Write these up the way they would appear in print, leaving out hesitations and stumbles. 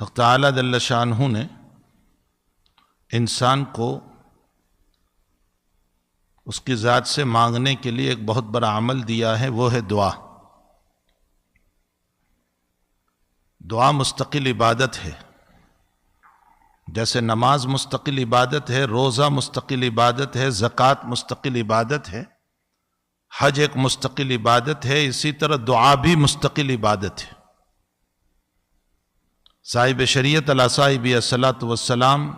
حق تعالیٰ جل شانہ نے انسان کو اس کی ذات سے مانگنے کے لیے ایک بہت بڑا عمل دیا ہے، وہ ہے دعا۔ دعا مستقل عبادت ہے، جیسے نماز مستقل عبادت ہے، روزہ مستقل عبادت ہے، زکوٰۃ مستقل عبادت ہے، حج ایک مستقل عبادت ہے، اسی طرح دعا بھی مستقل عبادت ہے۔ صاحب شریعت علیہ صاحب الصلاۃ والسلام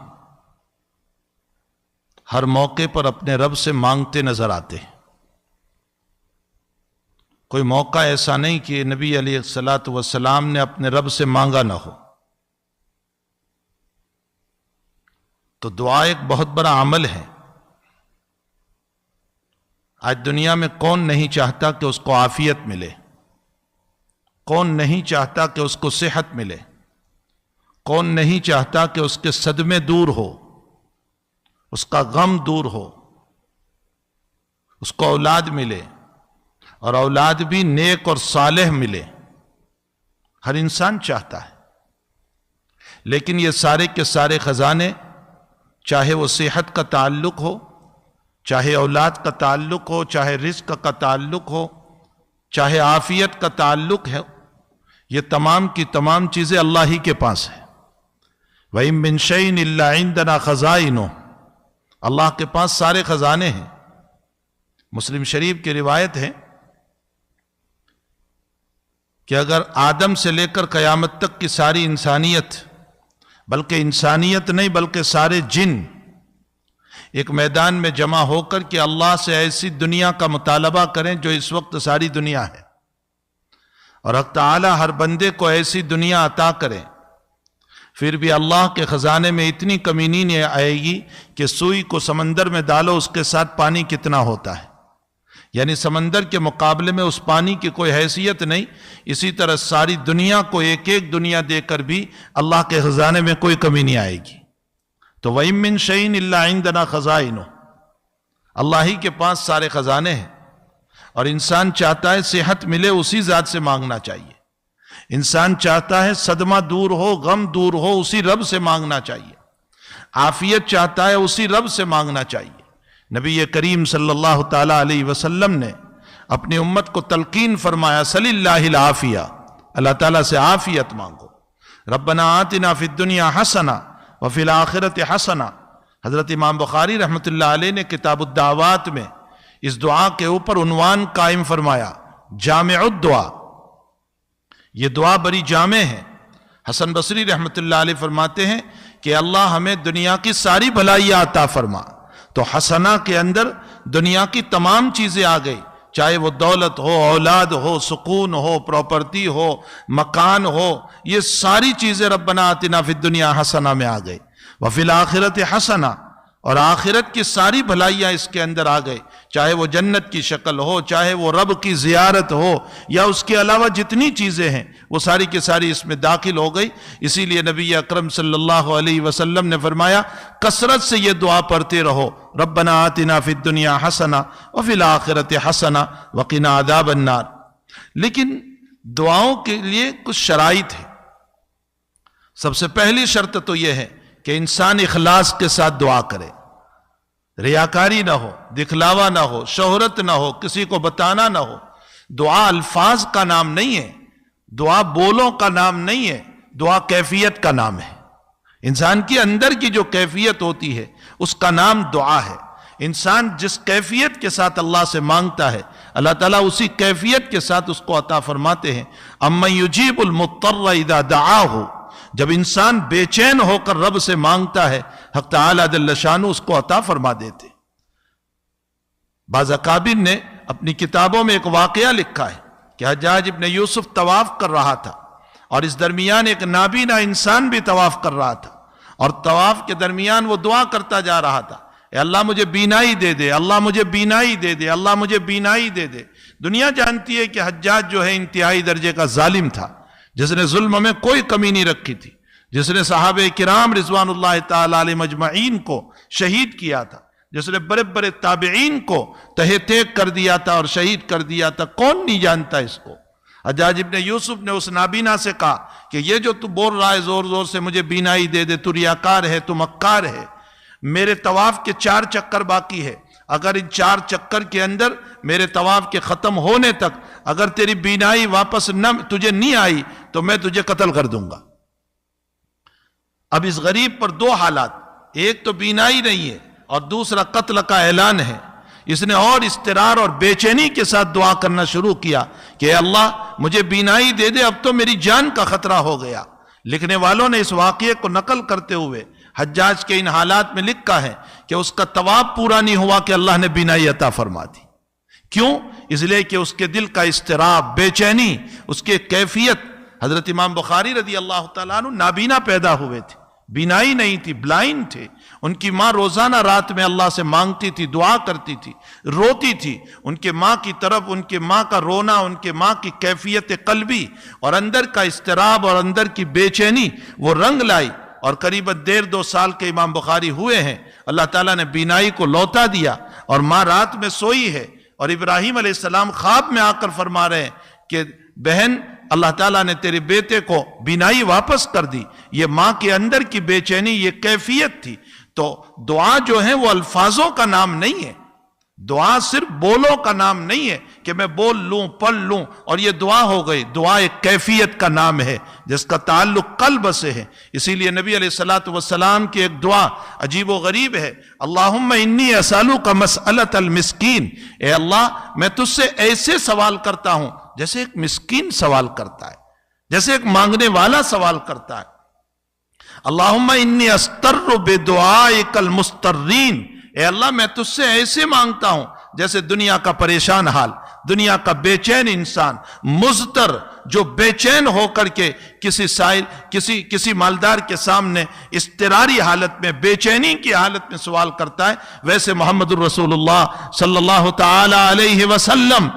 ہر موقع پر اپنے رب سے مانگتے نظر آتے ہیں۔ کوئی موقع ایسا نہیں کہ نبی علیہ الصلاۃ والسلام نے اپنے رب سے مانگا نہ ہو۔ تو دعا ایک بہت بڑا عمل ہے۔ آج دنیا میں کون نہیں چاہتا کہ اس کو عافیت ملے؟ کون نہیں چاہتا کہ اس کو صحت ملے؟ کون نہیں چاہتا کہ اس کے صدمے دور ہو، اس کا غم دور ہو، اس کو اولاد ملے، اور اولاد بھی نیک اور صالح ملے؟ ہر انسان چاہتا ہے۔ لیکن یہ سارے کے سارے خزانے، چاہے وہ صحت کا تعلق ہو، چاہے اولاد کا تعلق ہو، چاہے رزق کا تعلق ہو، چاہے عافیت کا تعلق ہے، یہ تمام کی تمام چیزیں اللہ ہی کے پاس ہیں۔ وَإِن مِّن شَيْءٍ إِلَّا عِندَنَا خَزَائِنُهُ، اللہ کے پاس سارے خزانے ہیں۔ مسلم شریف کی روایت ہے کہ اگر آدم سے لے کر قیامت تک کی ساری انسانیت، بلکہ انسانیت نہیں بلکہ سارے جن ایک میدان میں جمع ہو کر کہ اللہ سے ایسی دنیا کا مطالبہ کریں جو اس وقت ساری دنیا ہے، اور حق تعالی ہر بندے کو ایسی دنیا عطا کرے، پھر بھی اللہ کے خزانے میں اتنی کمی نہیں آئے گی کہ سوئی کو سمندر میں ڈالو اس کے ساتھ پانی کتنا ہوتا ہے، یعنی سمندر کے مقابلے میں اس پانی کی کوئی حیثیت نہیں۔ اسی طرح ساری دنیا کو ایک ایک دنیا دے کر بھی اللہ کے خزانے میں کوئی کمی نہیں آئے گی۔ تو وَإِن مِّن شَيْءٍ إِلَّا عِندَنَا خَزَائِنُهُ، اللہ ہی کے پاس سارے خزانے ہیں، اور انسان چاہتا ہے صحت ملے، اسی ذات سے مانگنا چاہیے۔ انسان چاہتا ہے صدمہ دور ہو، غم دور ہو، اسی رب سے مانگنا چاہیے۔ عافیت چاہتا ہے، اسی رب سے مانگنا چاہیے۔ نبی کریم صلی اللہ تعالیٰ علیہ وسلم نے اپنی امت کو تلقین فرمایا، صلی اللہ العافیہ، اللہ تعالیٰ سے عافیت مانگو۔ ربنا آتنا فی الدنیا حسنہ وفی الآخرۃ حسنہ۔ حضرت امام بخاری رحمۃ اللہ علیہ نے کتاب الدعوات میں اس دعا کے اوپر عنوان قائم فرمایا، جامع الدعا۔ یہ دعا بڑی جامع ہے۔ حسن بصری رحمۃ اللہ علیہ فرماتے ہیں کہ اللہ ہمیں دنیا کی ساری بھلائیاں عطا فرما۔ تو حسنہ کے اندر دنیا کی تمام چیزیں آ گئی، چاہے وہ دولت ہو، اولاد ہو، سکون ہو، پراپرٹی ہو، مکان ہو، یہ ساری چیزیں ربنا آتنا فی الدنیا حسنہ میں آ گئی۔ وفی الآخرۃ حسنہ، اور آخرت کی ساری بھلائیاں اس کے اندر آ گئی، چاہے وہ جنت کی شکل ہو، چاہے وہ رب کی زیارت ہو، یا اس کے علاوہ جتنی چیزیں ہیں وہ ساری کی ساری اس میں داخل ہو گئی۔ اسی لیے نبی اکرم صلی اللہ علیہ وسلم نے فرمایا، کثرت سے یہ دعا پڑھتے رہو، ربنا آتنا فی الدنیا حسنہ وفی الآخرۃ حسنہ وقنا عذاب النار۔ لیکن دعاؤں کے لیے کچھ شرائط ہیں۔ سب سے پہلی شرط تو یہ ہے کہ انسان اخلاص کے ساتھ دعا کرے، ریاکاری نہ ہو، دکھلاوا نہ ہو، شہرت نہ ہو، کسی کو بتانا نہ ہو۔ دعا الفاظ کا نام نہیں ہے، دعا بولوں کا نام نہیں ہے، دعا کیفیت کا نام ہے۔ انسان کی اندر کی جو کیفیت ہوتی ہے اس کا نام دعا ہے۔ انسان جس کیفیت کے ساتھ اللہ سے مانگتا ہے، اللہ تعالیٰ اسی کیفیت کے ساتھ اس کو عطا فرماتے ہیں۔ اَمَّن يُجِيبُ الْمُضْطَرَّ إِذَا دَعَاهُ، جب انسان بے چین ہو کر رب سے مانگتا ہے، حق تعالیٰ جل شانہ اس کو عطا فرما دیتے۔ بعض اکابر نے اپنی کتابوں میں ایک واقعہ لکھا ہے کہ حجاج ابن یوسف طواف کر رہا تھا، اور اس درمیان ایک نابینا انسان بھی طواف کر رہا تھا، اور طواف کے درمیان وہ دعا کرتا جا رہا تھا، اے اللہ مجھے بینائی دے دے، اللہ مجھے بینائی دے دے، اللہ مجھے بینائی دے دے۔ دنیا جانتی ہے کہ حجاج جو ہے انتہائی درجے کا ظالم تھا، جس نے ظلم میں کوئی کمی نہیں رکھی تھی، جس نے صحابہ کرام رضوان اللہ تعالی علیہ مجمعین کو شہید کیا تھا، جس نے بڑے بڑے تابعین کو تہہ تیگ کر دیا تھا اور شہید کر دیا تھا۔ کون نہیں جانتا اس کو؟ حجاج ابن یوسف نے اس نابینا سے کہا کہ یہ جو تو بول رہا ہے زور زور سے مجھے بینائی دے دے، تو ریاکار ہے، تو مکار ہے، میرے طواف کے 4 چکر باقی ہے، اگر ان 4 چکر کے اندر میرے طواف کے ختم ہونے تک اگر تیری بینائی واپس تجھے نہیں آئی تو میں تجھے قتل کر دوں گا۔ اب اس غریب پر 2 حالات، ایک تو بینائی نہیں ہے اور دوسرا قتل کا اعلان ہے۔ اس نے اور اضطرار اور بے چینی کے ساتھ دعا کرنا شروع کیا کہ اے اللہ مجھے بینائی دے دے، اب تو میری جان کا خطرہ ہو گیا۔ لکھنے والوں نے اس واقعے کو نقل کرتے ہوئے حجاج کے ان حالات میں لکھا ہے کہ اس کا طواف پورا نہیں ہوا کہ اللہ نے بینائی عطا فرما دی۔ کیوں؟ اس لیے کہ اس کے دل کا اضطراب، بے چینی، اس کے کیفیت۔ حضرت امام بخاری رضی اللہ تعالیٰ عنہ نابینا پیدا ہوئے تھے، بینائی نہیں تھی، بلائنڈ تھے۔ ان کی ماں روزانہ رات میں اللہ سے مانگتی تھی، دعا کرتی تھی، روتی تھی۔ ان کے ماں کی طرف ان کے ماں کا رونا، ان کے ماں کی کیفیت قلبی اور اندر کا اضطراب اور اندر کی بے چینی وہ رنگ لائی، اور قریب 1.5-2 سال کے امام بخاری ہوئے ہیں۔ اللہ تعالیٰ نے بینائی کو لوٹا دیا اور ماں رات میں سوئی ہے، اور ابراہیم علیہ السلام خواب میں آ کر فرما رہے ہیں کہ بہن اللہ تعالیٰ نے تیرے بیٹے کو بینائی واپس کر دی۔ یہ ماں کے اندر کی بے چینی، یہ کیفیت تھی۔ تو دعا جو ہے وہ الفاظوں کا نام نہیں ہے، دعا صرف بولوں کا نام نہیں ہے کہ میں بول لوں، پڑھ لوں اور یہ دعا ہو گئی۔ دعا ایک کیفیت کا نام ہے جس کا تعلق قلب سے ہے۔ اسی لیے نبی علیہ السلام کی ایک دعا عجیب و غریب ہے، اللہم انی اسألک مسألۃ المسکین، اے اللہ میں تجھ سے ایسے سوال کرتا ہوں جیسے ایک مسکین سوال کرتا ہے، جیسے ایک مانگنے والا سوال کرتا ہے۔ اللہم انی استر بدعائک المسترین، اے اللہ میں تجھ سے ایسے مانگتا ہوں جیسے دنیا کا پریشان حال، دنیا کا بے چین انسان، مضطر جو بے چین ہو کر کے کسی مالدار کے سامنے اضطراری حالت میں، بے چینی کی حالت میں سوال کرتا ہے، ویسے محمد الرسول اللہ صلی اللہ تعالی علیہ وسلم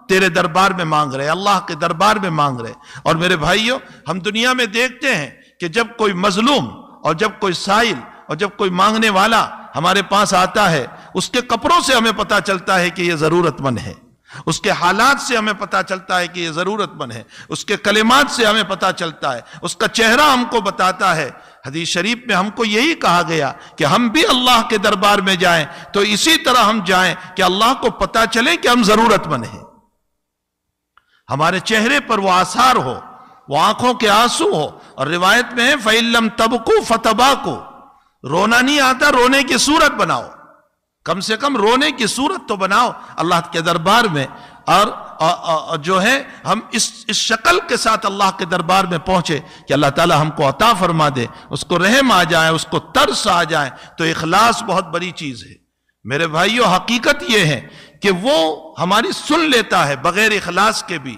تیرے دربار میں مانگ رہے، اللہ کے دربار میں مانگ رہے۔ اور میرے بھائیوں، ہم دنیا میں دیکھتے ہیں کہ جب کوئی مظلوم اور جب کوئی سائل اور جب کوئی مانگنے والا ہمارے پاس آتا ہے، اس کے کپڑوں سے ہمیں پتا چلتا ہے کہ یہ ضرورت مند ہے، اس کے حالات سے ہمیں پتا چلتا ہے کہ یہ ضرورت مند ہے، اس کے کلمات سے ہمیں پتا چلتا ہے، اس کا چہرہ ہم کو بتاتا ہے۔ حدیث شریف میں ہم کو یہی کہا گیا کہ ہم بھی اللہ کے دربار میں جائیں تو اسی طرح ہم جائیں کہ اللہ کو پتا چلے کہ ہم ضرورت مند ہیں، ہمارے چہرے پر وہ آثار ہو، وہ آنکھوں کے آنسو ہو۔ اور روایت میں ہے فَإِن لَمْ تَبْكُوا فَتَبَاكُوا، رونا نہیں آتا، رونے کی صورت بناؤ، کم سے کم رونے کی صورت تو بناؤ اللہ کے دربار میں۔ اور جو ہے ہم اس شکل کے ساتھ اللہ کے دربار میں پہنچے کہ اللہ تعالی ہم کو عطا فرما دے، اس کو رحم آ جائے، اس کو ترس آ جائے، تو اخلاص بہت بڑی چیز ہے۔ میرے بھائیو، حقیقت یہ ہے کہ وہ ہماری سن لیتا ہے بغیر اخلاص کے بھی۔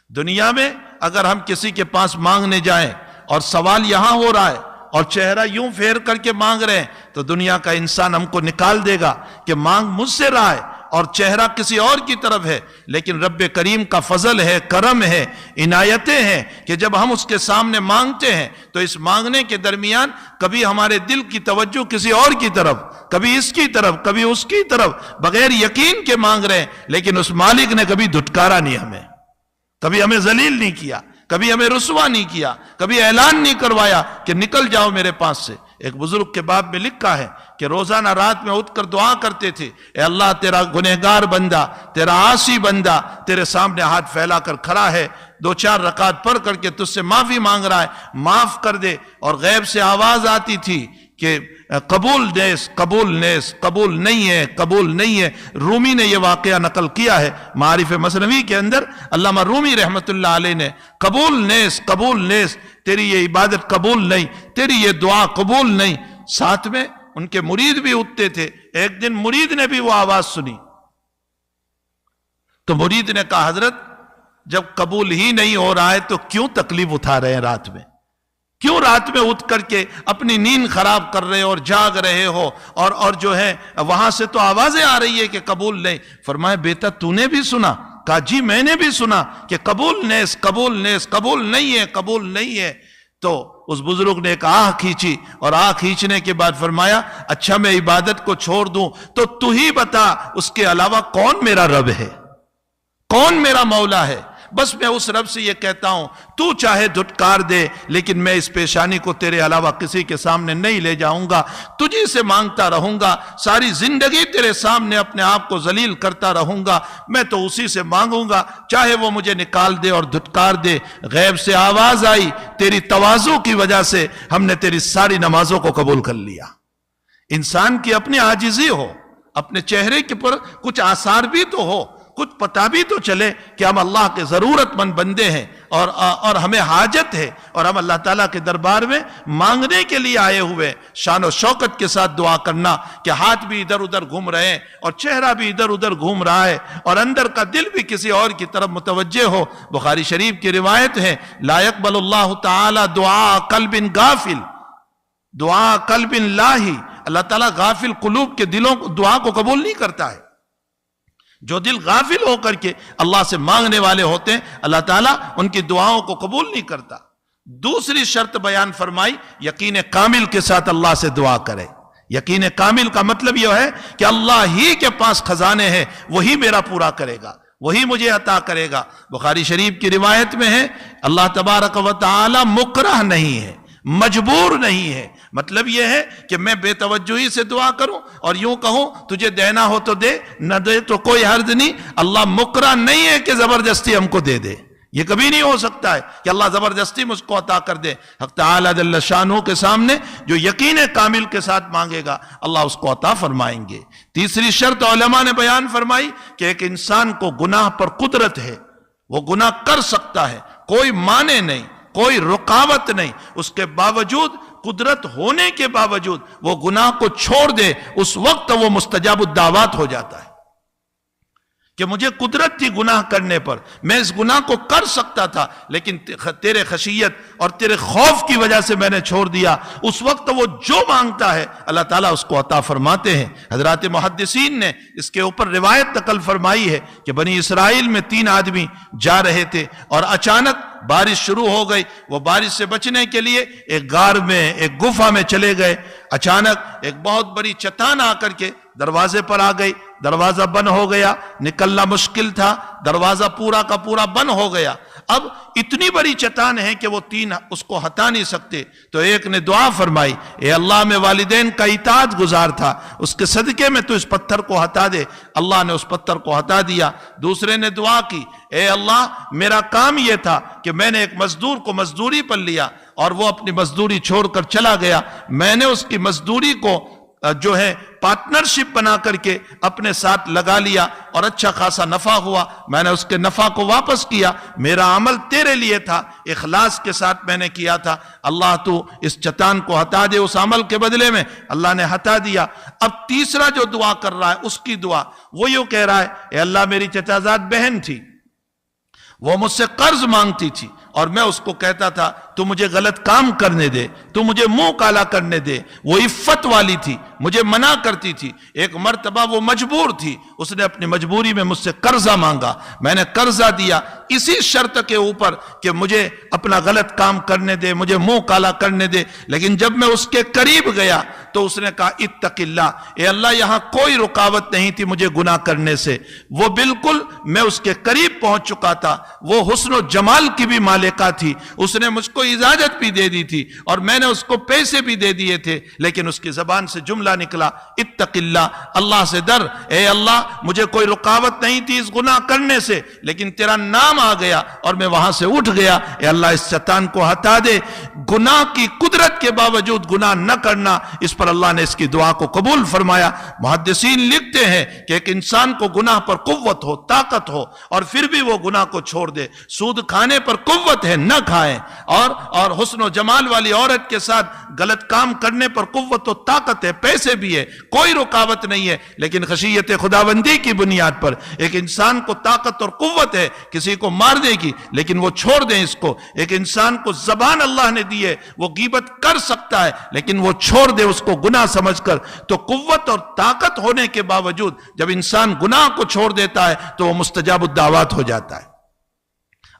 دنیا میں اگر ہم کسی کے پاس مانگنے جائیں اور سوال یہاں ہو رہا ہے اور چہرہ یوں پھیر کر کے مانگ رہے ہیں تو دنیا کا انسان ہم کو نکال دے گا کہ مانگ مجھ سے رہا ہے اور چہرہ کسی اور کی طرف ہے۔ لیکن رب کریم کا فضل ہے، کرم ہے، عنایتیں ہیں کہ جب ہم اس کے سامنے مانگتے ہیں تو اس مانگنے کے درمیان کبھی ہمارے دل کی توجہ کسی اور کی طرف، کبھی اس کی طرف، کبھی اس کی طرف، بغیر یقین کے مانگ رہے ہیں، لیکن اس مالک نے کبھی دھٹکارا نہیں ہمیں، کبھی ہمیں ذلیل نہیں کیا، کبھی ہمیں رسوا نہیں کیا، کبھی اعلان نہیں کروایا کہ نکل جاؤ میرے پاس سے۔ ایک بزرگ کے باب میں لکھا ہے کہ روزانہ رات میں اٹھ کر دعا کرتے تھے، اے اللہ تیرا گنہگار بندہ، تیرا عاصی بندہ تیرے سامنے ہاتھ پھیلا کر کھڑا ہے، 2-4 رکعت پڑھ کر کے تجھ سے معافی مانگ رہا ہے، معاف کر دے۔ اور غیب سے آواز آتی تھی کہ قبول نیس، قبول نیس، قبول نہیں ہے، قبول نہیں ہے۔ رومی نے یہ واقعہ نقل کیا ہے معارف مثنوی کے اندر، علامہ رومی رحمت اللہ علیہ نے، قبول نیس، قبول نیس، تیری یہ عبادت قبول نہیں، تیری یہ دعا قبول نہیں۔ ساتھ میں ان کے مرید بھی اٹھتے تھے۔ ایک دن مرید نے بھی وہ آواز سنی تو مرید نے کہا حضرت جب قبول ہی نہیں ہو رہا ہے تو کیوں تکلیف اٹھا رہے ہیں رات میں، کیوں رات میں اٹھ کر کے اپنی نیند خراب کر رہے ہو اور جاگ رہے ہو، اور جو ہے وہاں سے تو آوازیں آ رہی ہے کہ قبول نہیں۔ فرمایا بیٹا تو نے بھی سنا؟ کہا جی میں نے بھی سنا کہ قبول نیس، قبول نیس، قبول نہیں ہے، قبول نہیں ہے۔ تو اس بزرگ نے ایک آہ کھینچی اور آہ کھینچنے کے بعد فرمایا اچھا میں عبادت کو چھوڑ دوں تو ہی بتا اس کے علاوہ کون میرا رب ہے، کون میرا مولا ہے؟ بس میں اس رب سے یہ کہتا ہوں تو چاہے دھٹکار دے لیکن میں اس پیشانی کو تیرے علاوہ کسی کے سامنے نہیں لے جاؤں گا، تجھی سے مانگتا رہوں گا، ساری زندگی تیرے سامنے اپنے آپ کو ذلیل کرتا رہوں گا، میں تو اسی سے مانگوں گا چاہے وہ مجھے نکال دے اور دھٹکار دے۔ غیب سے آواز آئی، تیری تواضع کی وجہ سے ہم نے تیری ساری نمازوں کو قبول کر لیا۔ انسان کی اپنی عاجزی ہو، اپنے چہرے کے پر کچھ آثار بھی تو ہو، کچھ پتہ بھی تو چلے کہ ہم اللہ کے ضرورت مند بندے ہیں اور ہمیں حاجت ہے اور ہم اللہ تعالیٰ کے دربار میں مانگنے کے لیے آئے ہوئے۔ شان و شوکت کے ساتھ دعا کرنا کہ ہاتھ بھی ادھر ادھر گھوم رہے ہیں اور چہرہ بھی ادھر ادھر گھوم رہا ہے اور اندر کا دل بھی کسی اور کی طرف متوجہ ہو۔ بخاری شریف کی روایت ہے، لا يقبل اللہ تعالی دعا قلب غافل، دعا قلب لاہی، اللہ تعالیٰ غافل قلوب کے دلوں دعا کو قبول نہیں کرتا ہے۔ جو دل غافل ہو کر کے اللہ سے مانگنے والے ہوتے ہیں اللہ تعالیٰ ان کی دعاؤں کو قبول نہیں کرتا۔ دوسری شرط بیان فرمائی، یقین کامل کے ساتھ اللہ سے دعا کرے۔ یقین کامل کا مطلب یہ ہے کہ اللہ ہی کے پاس خزانے ہیں، وہی میرا پورا کرے گا، وہی مجھے عطا کرے گا۔ بخاری شریف کی روایت میں ہے اللہ تبارک و تعالی مکرہ نہیں ہے، مجبور نہیں ہے۔ مطلب یہ ہے کہ میں بے توجہی سے دعا کروں اور یوں کہوں تجھے دینا ہو تو دے، نہ دے تو کوئی حرج نہیں۔ اللہ مکرہ نہیں ہے کہ زبردستی ہم کو دے دے، یہ کبھی نہیں ہو سکتا ہے کہ اللہ زبردستی مجھ کو عطا کر دے۔ حق تعالی جل شانہ کے سامنے جو یقین کامل کے ساتھ مانگے گا اللہ اس کو عطا فرمائیں گے۔ تیسری شرط علماء نے بیان فرمائی کہ ایک انسان کو گناہ پر قدرت ہے، وہ گناہ کر سکتا ہے، کوئی مانے نہیں، کوئی رکاوٹ نہیں، اس کے باوجود قدرت ہونے کے باوجود وہ گناہ کو چھوڑ دے، اس وقت وہ مستجاب الدعوات ہو جاتا ہے۔ کہ مجھے قدرت تھی گناہ کرنے پر، میں اس گناہ کو کر سکتا تھا لیکن تیرے خشیت اور تیرے خوف کی وجہ سے میں نے چھوڑ دیا، اس وقت وہ جو مانگتا ہے اللہ تعالیٰ اس کو عطا فرماتے ہیں۔ حضرات محدثین نے اس کے اوپر روایت نقل فرمائی ہے کہ بنی اسرائیل میں 3 آدمی جا رہے تھے اور اچانک بارش شروع ہو گئی، وہ بارش سے بچنے کے لیے ایک غار میں، ایک گفا میں چلے گئے۔ اچانک ایک بہت بڑی چٹان آ کر کے دروازے پر آ گئی، دروازہ بند ہو گیا، نکلنا مشکل تھا، دروازہ پورا کا پورا بند ہو گیا۔ اب اتنی بڑی چٹان ہے کہ وہ 3 اس کو ہٹا نہیں سکتے، تو ایک نے دعا فرمائی، اے اللہ میں والدین کا اطاعت گزار تھا، اس کے صدقے میں تو اس پتھر کو ہٹا دے۔ اللہ نے اس پتھر کو ہٹا دیا۔ دوسرے نے دعا کی، اے اللہ میرا کام یہ تھا کہ میں نے ایک مزدور کو مزدوری پر لیا اور وہ اپنی مزدوری چھوڑ کر چلا گیا، میں نے اس کی مزدوری کو جو ہے پارٹنرشپ بنا کر کے اپنے ساتھ لگا لیا اور اچھا خاصا نفع ہوا، میں نے اس کے نفع کو واپس کیا، میرا عمل تیرے لیے تھا، اخلاص کے ساتھ میں نے کیا تھا، اللہ تو اس چٹان کو ہٹا دے۔ اس عمل کے بدلے میں اللہ نے ہٹا دیا۔ اب تیسرا جو دعا کر رہا ہے اس کی دعا وہ یوں کہہ رہا ہے، اے اللہ میری چچا زاد بہن تھی، وہ مجھ سے قرض مانگتی تھی اور میں اس کو کہتا تھا تو مجھے غلط کام کرنے دے، تو مجھے منہ کالا کرنے دے۔ وہ عفت والی تھی، مجھے منع کرتی تھی۔ ایک مرتبہ وہ مجبور تھی، اس نے اپنی مجبوری میں مجھ سے قرضہ مانگا، میں نے قرضہ دیا اسی شرط کے اوپر کہ مجھے اپنا غلط کام کرنے دے، مجھے منہ کالا کرنے دے۔ لیکن جب میں اس کے قریب گیا تو اس نے کہا اتق اللہ، اے اللہ یہاں کوئی رکاوٹ نہیں تھی مجھے گناہ کرنے سے، وہ بالکل میں اس کے قریب پہنچ چکا تھا، وہ حسن و جمال کی بھی مالکہ تھی، اس نے مجھ کو اجازت بھی دے دی تھی اور میں نے اس کو پیسے بھی دے دیے تھے، لیکن اس کی زبان سے جملہ نکلا اتق اللہ، اللہ سے ڈر، اے اللہ مجھے کوئی رکاوٹ نہیں تھی اس گناہ کرنے سے، لیکن تیرا نام آ گیا اور میں وہاں سے اٹھ گیا، اے اللہ اس شیطان کو ہٹا دے۔ گناہ کی قدرت کے باوجود گناہ نہ کرنا، اس پر اللہ نے اس کی دعا کو قبول فرمایا۔ محدثین لکھتے ہیں کہ ایک انسان کو گناہ پر قوت ہو، طاقت ہو اور پھر بھی وہ گناہ کو چھوڑ دے، سود کھانے پر قوت ہے نہ کھائیں، اور حسن و جمال والی عورت کے ساتھ غلط کام کرنے پر قوت و طاقت ہے، پیسے بھی ہے، کوئی رکاوٹ نہیں ہے، لیکن خشیت خداوندی کی بنیاد پر ایک انسان کو طاقت اور قوت ہے کسی کو مارنے کی، لیکن وہ چھوڑ دیں اس کو۔ ایک انسان کو زبان اللہ نے دی ہے، وہ غیبت کر سکتا ہے لیکن وہ چھوڑ دے اس کو گناہ سمجھ کر، تو قوت اور طاقت ہونے کے باوجود جب انسان گناہ کو چھوڑ دیتا ہے تو وہ مستجاب الدعوات ہو جاتا ہے۔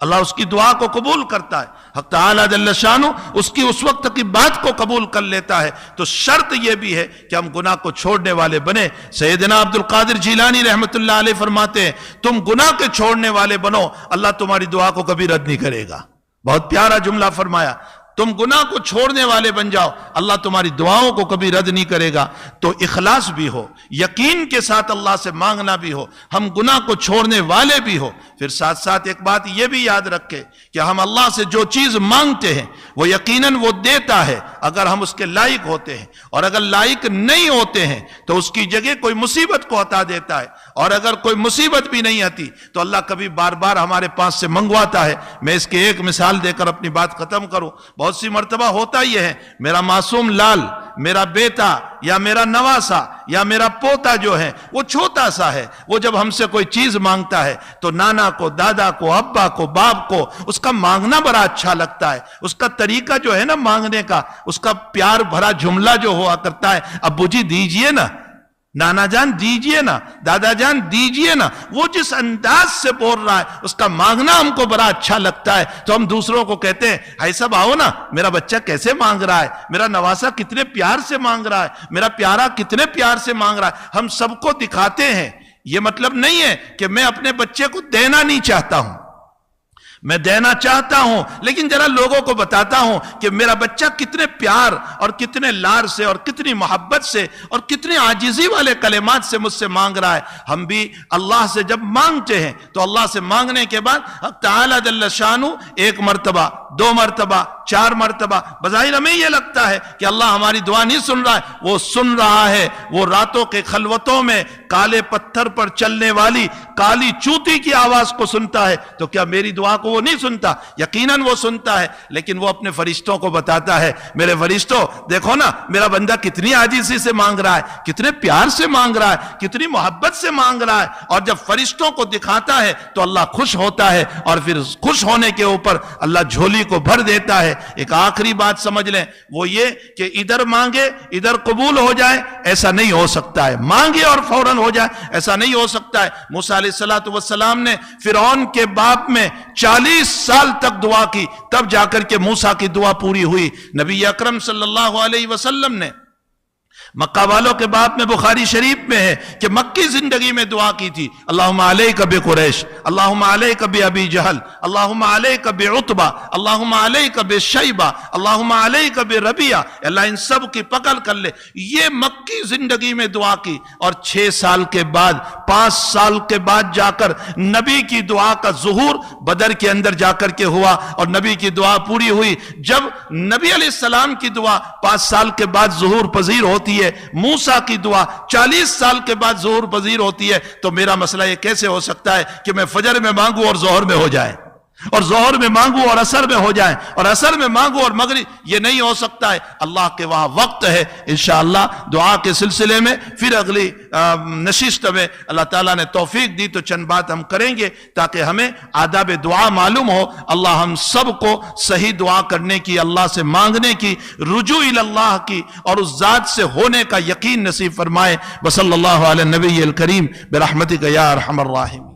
اللہ اس کی دعا کو قبول کرتا ہے، حق تعالی جل شانہ اس کی اس وقت کی بات کو قبول کر لیتا ہے۔ تو شرط یہ بھی ہے کہ ہم گناہ کو چھوڑنے والے بنے۔ سیدنا عبد القادر جیلانی رحمۃ اللہ علیہ فرماتے ہیں تم گناہ کے چھوڑنے والے بنو، اللہ تمہاری دعا کو کبھی رد نہیں کرے گا۔ بہت پیارا جملہ فرمایا، تم گناہ کو چھوڑنے والے بن جاؤ، اللہ تمہاری دعاؤں کو کبھی رد نہیں کرے گا۔ تو اخلاص بھی ہو، یقین کے ساتھ اللہ سے مانگنا بھی ہو، ہم گناہ کو چھوڑنے والے بھی ہو۔ پھر ساتھ ساتھ ایک بات یہ بھی یاد رکھے کہ ہم اللہ سے جو چیز مانگتے ہیں وہ یقیناً وہ دیتا ہے اگر ہم اس کے لائق ہوتے ہیں، اور اگر لائق نہیں ہوتے ہیں تو اس کی جگہ کوئی مصیبت کو عطا دیتا ہے، اور اگر کوئی مصیبت بھی نہیں آتی تو اللہ کبھی بار بار ہمارے پاس سے منگواتا ہے۔ میں اس کی ایک مثال دے کر اپنی بات ختم کروں۔ بہت سی مرتبہ ہوتا یہ ہے، میرا معصوم لال، میرا بیٹا یا میرا نواسا یا میرا پوتا جو ہے وہ چھوٹا سا ہے، وہ جب ہم سے کوئی چیز مانگتا ہے تو نانا کو، دادا کو، ابا کو، باپ کو اس کا مانگنا بڑا اچھا لگتا ہے۔ اس کا طریقہ جو ہے نا مانگنے کا، اس کا پیار بھرا جملہ جو ہوا کرتا ہے، ابو جی دیجئے نا، نانا جان دیجئے نا، دادا جان دیجئے نا، وہ جس انداز سے بول رہا ہے اس کا مانگنا ہم کو بڑا اچھا لگتا ہے۔ تو ہم دوسروں کو کہتے ہیں بھائی صاحب آؤ نا، میرا بچہ کیسے مانگ رہا ہے، میرا نواسا کتنے پیار سے مانگ رہا ہے، میرا پیارا کتنے پیار سے مانگ رہا ہے۔ ہم سب کو دکھاتے ہیں۔ یہ مطلب نہیں ہے کہ میں اپنے بچے کو دینا نہیں چاہتا ہوں، میں دینا چاہتا ہوں، لیکن ذرا لوگوں کو بتاتا ہوں کہ میرا بچہ کتنے پیار اور کتنے لار سے اور کتنی محبت سے اور کتنی عاجزی والے کلمات سے مجھ سے مانگ رہا ہے۔ ہم بھی اللہ سے جب مانگتے ہیں تو اللہ سے مانگنے کے بعد حق تعالی جل شانہ ایک مرتبہ، دو مرتبہ، چار مرتبہ، بظاہر ہمیں یہ لگتا ہے کہ اللہ ہماری دعا نہیں سن رہا ہے، وہ سن رہا ہے۔ وہ راتوں کے خلوتوں میں کالے پتھر پر چلنے والی کالی چوٹی کی آواز کو سنتا ہے، تو کیا میری دعا کو وہ نہیں سنتا؟ یقیناً وہ سنتا ہے، لیکن وہ اپنے فرشتوں کو بتاتا ہے میرے فرشتوں دیکھو نا میرا بندہ کتنی عاجزی سے مانگ رہا ہے، کتنے پیار سے مانگ رہا ہے، کتنی محبت سے مانگ رہا ہے۔ اور جب فرشتوں کو دکھاتا ہے تو اللہ خوش ہوتا ہے، اور پھر خوش ہونے کے اوپر اللہ جھولی کو بھر دیتا ہے۔ ایک آخری بات سمجھ لیں، وہ یہ کہ ادھر مانگے ادھر قبول ہو جائے، ایسا نہیں ہو سکتا ہے۔ مانگے اور فوراً ہو جائے، ایسا نہیں ہو سکتا ہے۔ موسیٰ علیہ السلام نے فرعون کے باپ میں 40 سال تک دعا کی، تب جا کر کے موسیٰ کی دعا پوری ہوئی۔ نبی اکرم صلی اللہ علیہ وسلم نے مکہ والوں کے باب میں بخاری شریف میں ہے کہ مکی زندگی میں دعا کی تھی، اللہم علیک بقریش، اللہم علیک بابی جہل، اللہم علیک بعتبہ، اللہم علیک بشیبہ، اللہم علیک بربیہ، اللہ ان سب کی پکڑ کر لے۔ یہ مکی زندگی میں دعا کی، اور 6 سال کے بعد 5 سال کے بعد جا کر نبی کی دعا کا ظہور بدر کے اندر جا کر کے ہوا، اور نبی کی دعا پوری ہوئی۔ جب نبی علیہ السلام کی دعا 5 سال کے بعد ظہور پذیر ہوتی ہے، موسیٰ کی دعا 40 سال کے بعد ظہور پذیر ہوتی ہے، تو میرا مسئلہ یہ کیسے ہو سکتا ہے کہ میں فجر میں مانگوں اور ظہر میں ہو جائے، اور ظہر میں مانگوں اور عصر میں ہو جائیں، اور عصر میں مانگوں اور مغرب؟ یہ نہیں ہو سکتا ہے۔ اللہ کے وہاں وقت ہے۔ انشاءاللہ دعا کے سلسلے میں پھر اگلی نشست میں اللہ تعالیٰ نے توفیق دی تو چند بات ہم کریں گے تاکہ ہمیں آداب دعا معلوم ہو۔ اللہ ہم سب کو صحیح دعا کرنے کی، اللہ سے مانگنے کی، رجوع اللہ کی، اور اس ذات سے ہونے کا یقین نصیب فرمائے۔ وصلی اللہ علی النبی الکریم برحمتک یا ارحم الراحمین۔